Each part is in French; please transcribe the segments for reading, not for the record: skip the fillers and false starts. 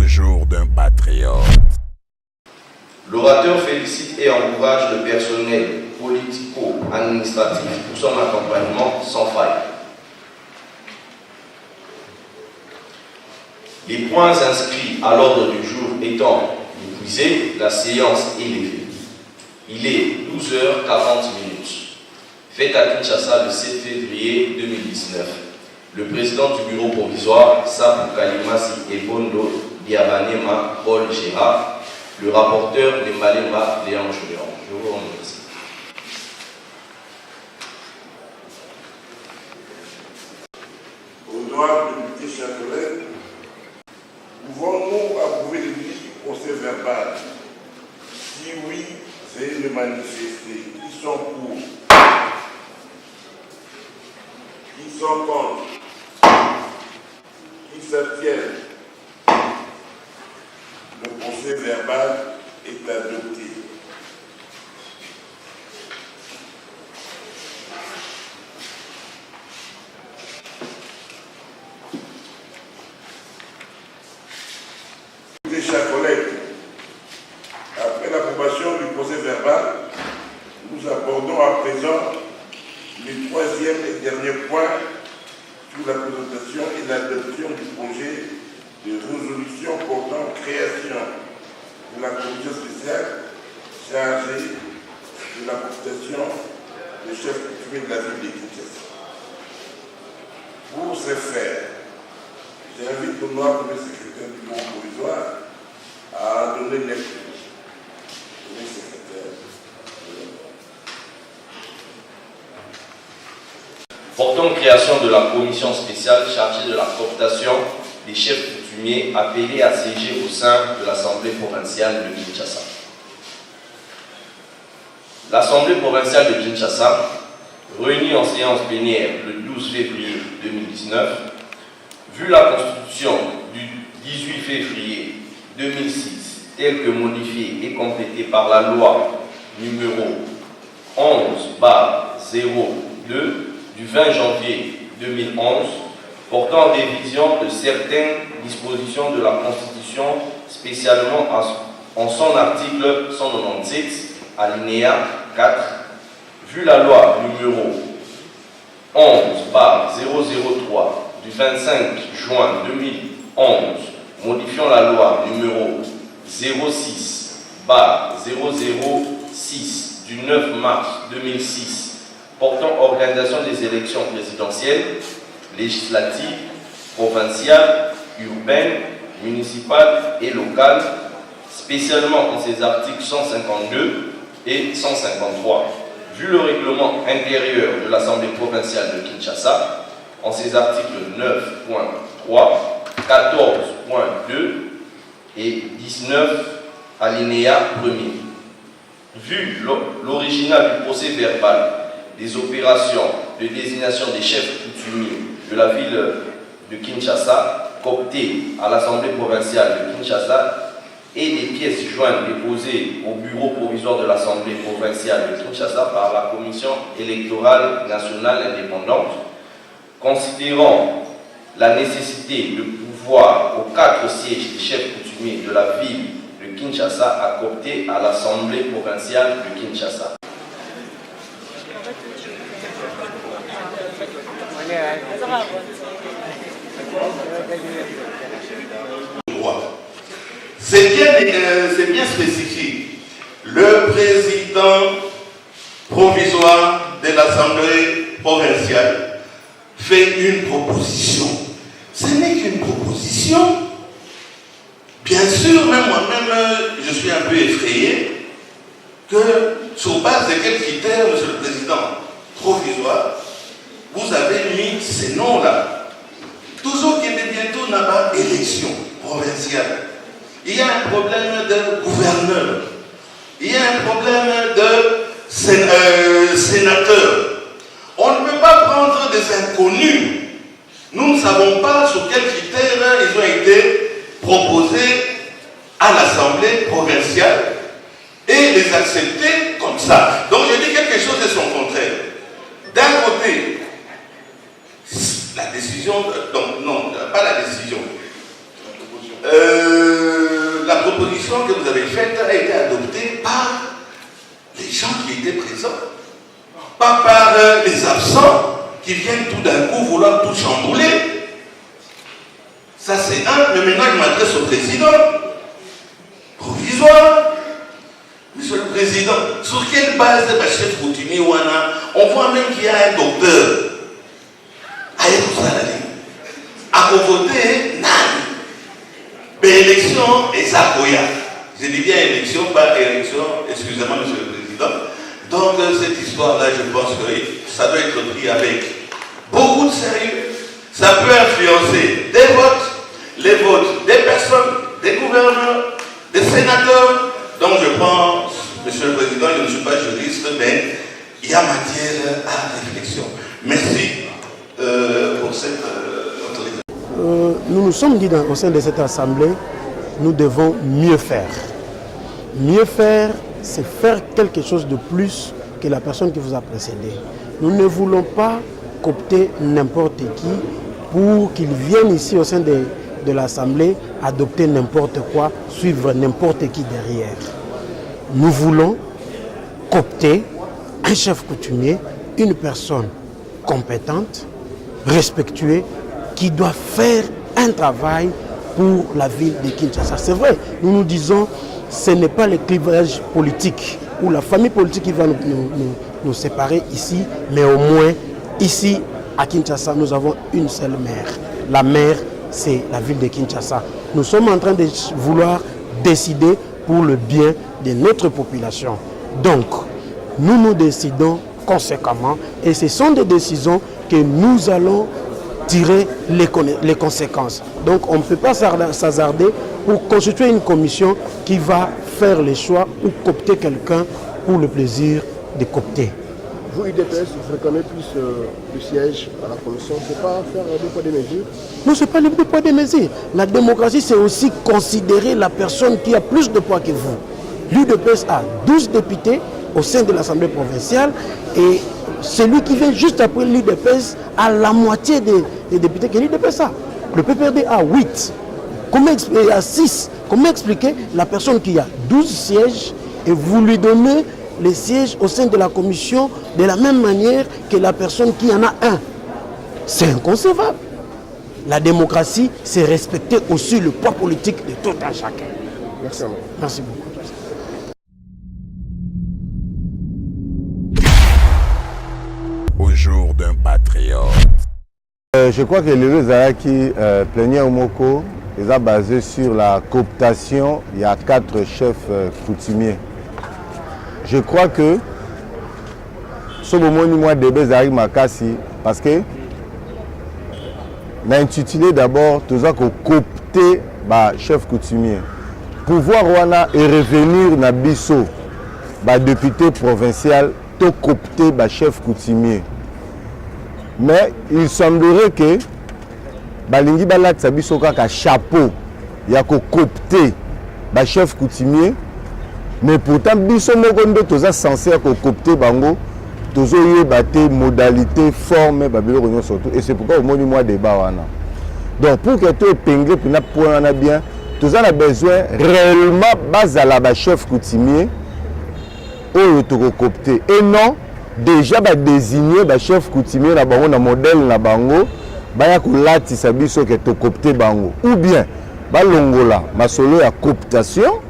toujours d'un patriote. L'orateur félicite et encourage le personnel politico-administratif pour son accompagnement sans faille. Les points inscrits à l'ordre du jour étant épuisés, la séance est levée. Il est 12h40. Fait à Kinshasa le 7 février 2019. Le président du bureau provisoire, Sapou Kalimasi Ebondo Diabanema Paul Gérard, le rapporteur Nembalema Léon Choléon. Je vous remercie. Honorables députés, chers collègues, pouvons-nous approuver les minutes du procès verbal? Si oui, veuillez le manifester. Qui sont pour? Qui sont contre? Qui s'abstiennent? Le procès verbal est adopté. Mes chers collègues, après l'approbation du procès verbal, nous abordons à présent le troisième et dernier point sur la présentation et l'adoption du projet de résolution portant création de la commission spéciale chargée de la cooptation des chefs coutumiers de la ville de Kinshasa. Pour ce faire, j'invite l'honorable secrétaire du bureau provisoire à donner lecture. Le secrétaire. Portant création de la commission spéciale chargée de la cooptation des chefs coutumiers appelés à siéger au sein de l'Assemblée provinciale de Kinshasa. L'Assemblée provinciale de Kinshasa, réunie en séance plénière le 12 février 2019, vu la constitution du 18 février 2006, telle que modifiée et complétée par la loi numéro 11/02 du 20 janvier 2011, portant révision de certaines dispositions de la Constitution, spécialement en son article 197, alinéa 4, vu la loi numéro 11/003 du 25 juin 2011, modifiant la loi numéro 06/006 du 9 mars 2006, portant organisation des élections présidentielles, législatives, provinciales, urbaines, municipales et locales, spécialement en ses articles 152 et 153, vu le règlement intérieur de l'Assemblée provinciale de Kinshasa, en ses articles 9.3, 14.2 et 19 alinéa 1er. Vu l'original du procès verbal des opérations de désignation des chefs coutumiers de la ville de Kinshasa, cooptés à l'Assemblée provinciale de Kinshasa, et les pièces jointes déposées au bureau provisoire de l'Assemblée provinciale de Kinshasa par la Commission électorale nationale indépendante, considérant la nécessité de pouvoir aux 4 sièges des chefs coutumiers de la ville de Kinshasa à coopter à l'Assemblée provinciale de Kinshasa. C'est bien spécifique. Le président provisoire de l'Assemblée provinciale fait une proposition. Ce n'est qu'une proposition. Bien sûr, même moi-même, je suis un peu effrayé que sur base de quels critères, Monsieur le Président provisoire, vous avez mis ces noms-là. Toujours qu'il y ait bientôt là-bas élection provinciale. Il y a un problème de gouverneur. Il y a un problème de sénateur. On ne peut pas prendre des inconnus. Nous ne savons pas sur quels critères ils ont été proposés à l'Assemblée provinciale et les accepter comme ça. Donc je dis quelque chose de son contraire. D'un côté, la décision, donc non, pas la décision. proposition que vous avez faite a été adoptée par les gens qui étaient présents, pas par les absents qui viennent tout d'un coup vouloir tout chambouler. Ça c'est un, mais maintenant je m'adresse au président. Provisoire. Monsieur le Président, sur quelle base de chef coutumier on voit même qu'il y a un docteur à voter élection et Zakoya. Je dis bien élection, pas élection, excusez-moi Monsieur le Président. Donc cette histoire-là, je pense que ça doit être pris avec beaucoup de sérieux. Ça peut influencer des votes, les votes des personnes, des gouverneurs, des sénateurs. Donc je pense, Monsieur le Président, je ne suis pas juriste, mais il y a matière à réflexion. Merci pour cette autorisation. Nous nous sommes dit au sein de cette assemblée, nous devons mieux faire. Mieux faire, c'est faire quelque chose de plus que la personne qui vous a précédé. Nous ne voulons pas coopter n'importe qui pour qu'il vienne ici au sein de l'Assemblée adopter n'importe quoi, suivre n'importe qui derrière. Nous voulons coopter un chef coutumier, une personne compétente, respectueuse, qui doit faire un travail pour la ville de Kinshasa. C'est vrai, nous nous disons, ce n'est pas le clivage politique ou la famille politique qui va nous séparer ici, mais au moins, ici, à Kinshasa, nous avons une seule maire. La maire, c'est la ville de Kinshasa. Nous sommes en train de vouloir décider pour le bien de notre population. Donc, nous nous décidons conséquemment et ce sont des décisions que nous allons tirer les conséquences. Donc, on ne peut pas s'hasarder pour constituer une commission qui va faire les choix ou coopter quelqu'un pour le plaisir de coopter. Vous, UDPS, vous réclamez plus de sièges à la commission. Ce n'est pas faire deux poids, deux mesures? Non, ce n'est pas le deux poids, deux mesures. La démocratie, c'est aussi considérer la personne qui a plus de poids que vous. L'UDPS a 12 députés au sein de l'Assemblée provinciale et celui qui vient juste après l'UDPS a la moitié des députés que l'UDPS a. Le PPRD a 8. À 6. Comment expliquer la personne qui a 12 sièges et vous lui donnez les sièges au sein de la commission de la même manière que la personne qui en a un? C'est inconcevable. La démocratie, c'est respecter aussi le poids politique de tout un chacun. Merci. Merci beaucoup. Au jour d'un patriote. Je crois que le Zalaki plénier au Moko est basé sur la cooptation. Il y a 4 chefs coutumiers. Je crois que ce moment moi débat Zari Makasi parce que l'intitulé d'abord tout ça qu'on coopter chef coutumier. Pouvoir wana et revenir na biso député provincial to coopter chef coutumier. Mais il semblerait que balingi balat sabiso kaka chapeau ya ko coopter chef coutumier. Mais pourtant, biso moko nde toza censé coopter bango, tozo yeba te modalité, forme, babilo surtout. Et c'est pourquoi au moni moi débat wana. Donc pour que tu épinglé pour na point wana bien, toza na besoin réellement bazala chef coutumier oyo to coopter. Et non déjà désigner chef coutumier na bango na modèle na bango, baya ko latisa biso que to coopter bango. Ou bien balongola masolo ya cooptation.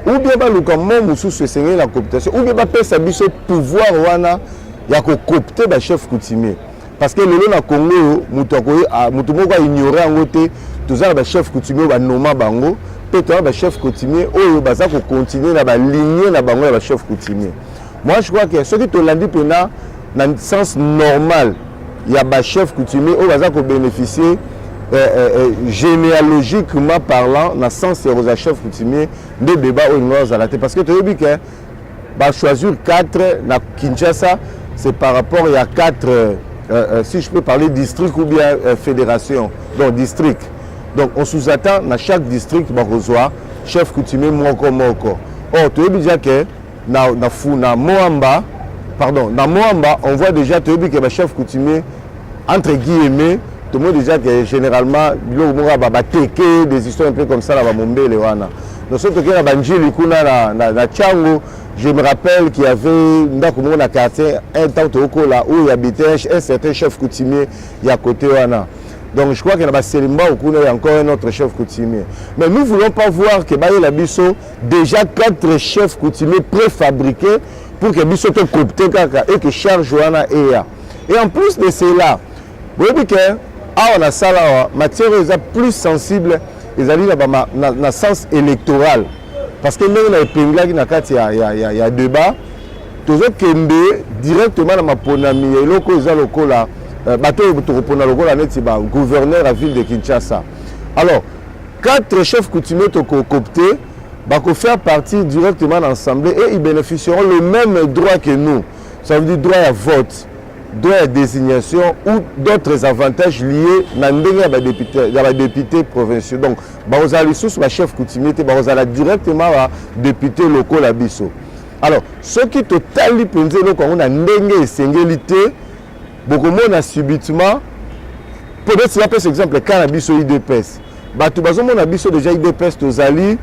Ou bien baluka mosusu esengeli la cooptation ou bien bapesa biso pouvoir wana ya coopter chef coutumier parce que lelo na Congo mutu moko ignorer yango te toza na chef coutumier banoma bango pe toza chef coutumier oyo baza continuer na lignée na bango ya chef coutumier. Moi je crois que ce qui tolandi pena na sens normal ya chef coutumier oyo baza bénéficier généalogiquement parlant, dans le sens où les chefs coutumiers de débat au Nord parce que tu as vu que choisir 4 à Kinshasa, c'est par rapport à 4, si je peux parler district ou bien fédération, donc district. Donc on sous-attend dans chaque district, chef coutumier moko. Or, tu as vu déjà que dans Moamba, on voit déjà que le chef coutumier, entre guillemets, tout le monde déjà que généralement des histoires un peu comme ça là va Mombele wana. Donc, surtout qu'il y a Banjili na Tchango, je me rappelle qu'il y avait dans le quartier un temps où il y habitait un certain chef coutumier il y a côté Wana. Donc je crois qu'il y a Selimba où il y a encore un autre chef coutumier. Mais nous ne voulons pas voir que Baye Labisso déjà 4 chefs coutumiers préfabriqués pour que Bisso te copte et que charge Wana et en plus de cela, vous voyez que on a ça là, matière est plus sensible, ils allaient dans le sens électoral. Parce que nous, il y a débat, tous les Kembe directement dans ma ponami, il y a le gouverneur à la ville de Kinshasa. Alors, 4 chefs coutumiers cooptés vont faire partie directement de l'Assemblée et ils bénéficieront le même droit que nous. Ça veut dire droit à vote, droit à désignation ou d'autres avantages liés à la député provinciaux. Donc, vous allez sous le chef coutumier, vous allez directement à député local à Bisso. Alors, ceux qui totalement pensent que nous avons une singulité, beaucoup de monde subitement, peut-être si par exemple, quand Bisso IDPS, on a Bisso déjà IDPS, vous allez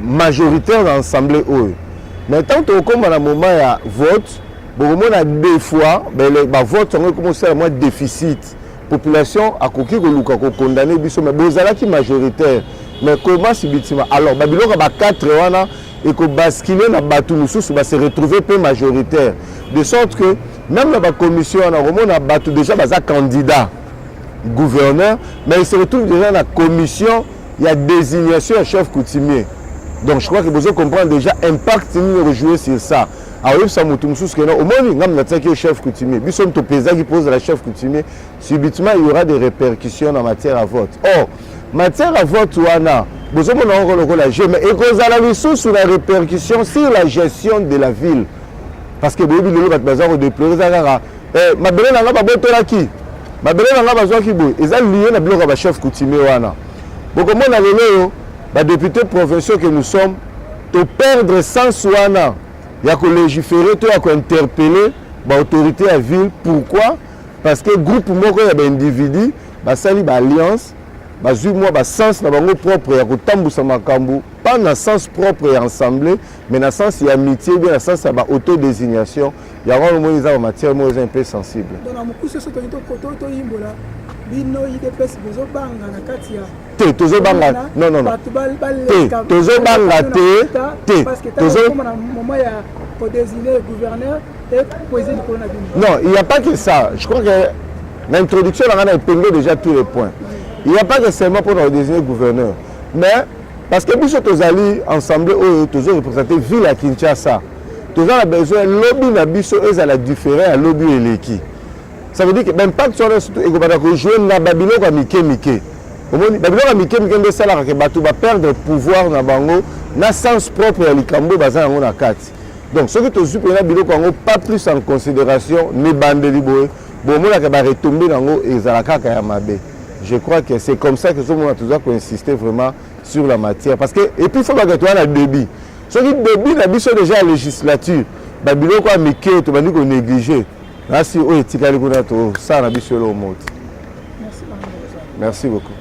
majoritaire dans l'Assemblée. Mais tant qu'on a un moment de vote, beaucoup de monde a des fois, le vote commence à avoir déficit. La population a condamné Bisso, mais vous avez majoritaire. Mais comment subitement? Alors, Babylone a 4 ans et que basculer dans Batou va se retrouver peu majoritaire. De sorte que même dans la commission, on a Batou déjà des candidats gouverneur, mais il se retrouve déjà dans la commission, il y a désignation à chef coutumier. Donc je crois que vous comprenez déjà l'impact de jouer sur ça. Alors, ça m'a tout au moins, il y a un chef coutumier. Nous sommes au paysage qui pose la chef coutumier. Subitement, il y aura des répercussions en matière à vote. Or, matière à vote, vous avez un rôle à jouer, mais vous avez sur la répercussion sur la gestion de la ville. Parce que vous avez besoin de déplorer ça. Ma belle n'a pas besoin de qui? Ma belle n'a pas besoin de qui? Ils ont lié à chef coutumier. Donc, comment on a les députés provinciaux que nous sommes, de perdre sans soin. Il y a que légiférer, il y a qu'interpeller l'autorité à la ville. Pourquoi? Parce que le groupe, il y a des individus, il y a une alliance, il y a un sens propre, il y a pas dans le sens propre et ensemble, mais dans le sens de l'amitié, dans le sens de l'autodésignation. Il y a une matière un peu sensible. Non. Non, il n'y a pas que ça. Je crois que l'introduction a épinglé déjà tous les points. Il n'y a pas que seulement pour désigner le gouverneur. Mais parce que nous sommes allés ensemble, nous avons représenté la ville à Kinshasa. Nous avons besoin de lobby na biso et à la différence à lobby et l'équipe. Ça veut dire que l'impact sur le jouer na Babylone à Mike. Babylone à Mike de ça là que Batou va perdre le pouvoir na bango na sens propre à l'ikambo bazan na kati. Donc ce que tu as pris na Babylone pas plus en considération ni bande libre. Bon moi que va retomber nango et zalaka ka ya mabe. Je crois que c'est comme ça que tout le monde a toujours insisté vraiment sur la matière parce que et puis il faut que tu aies le débit. Ce qui débit na biso déjà la législature. Babylone quoi Mike tu vas dire qu'on négligé. Merci beaucoup. Merci beaucoup.